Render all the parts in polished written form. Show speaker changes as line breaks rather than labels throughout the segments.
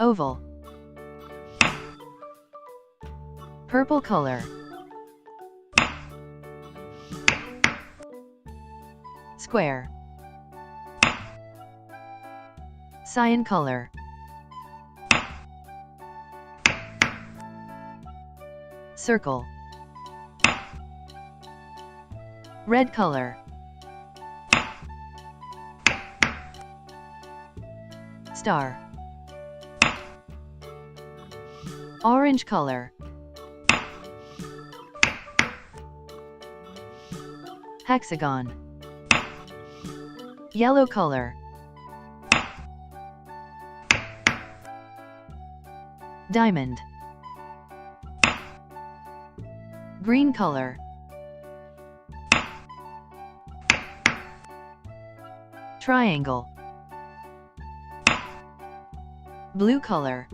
Oval. Purple color. Square. Cyan color. Circle. Red color. Star. Orange color. Hexagon. Yellow color. Diamond. Green color. Triangle. Blue color.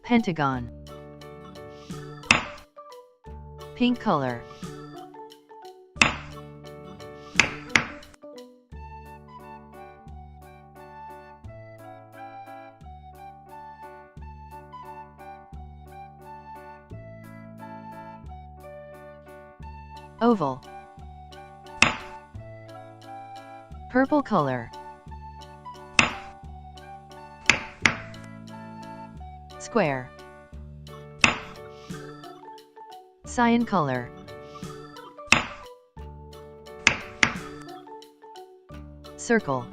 Pentagon. Pink color. Oval. Purple color. Square. Cyan color. Circle.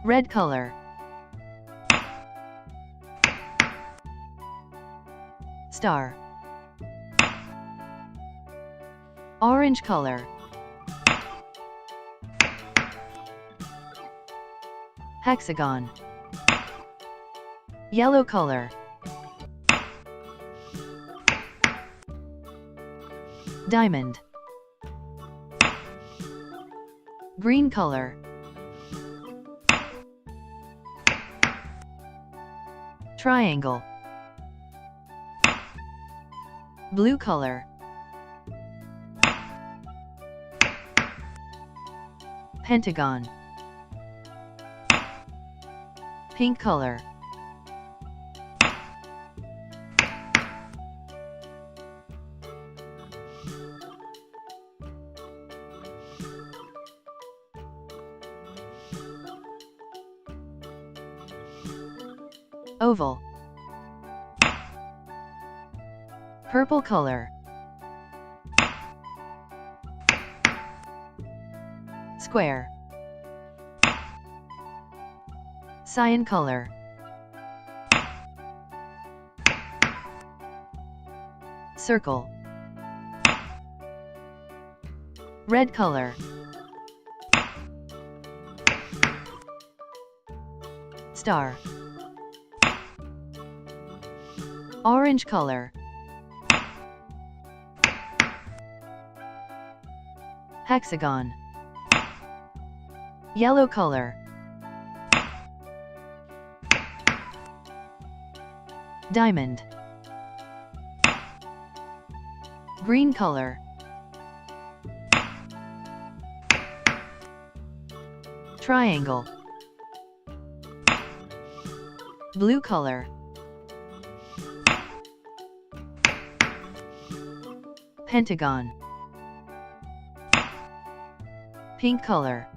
Red color. Star. Orange color. Hexagon. Yellow color. Diamond. Green color. Triangle. Blue color. Pentagon. Pink color. Oval. Purple color. Square. Cyan color. Circle. Red color. Star. Orange color. Hexagon. Yellow color. Diamond. Green color. Triangle. Blue color. Pentagon. Pink color.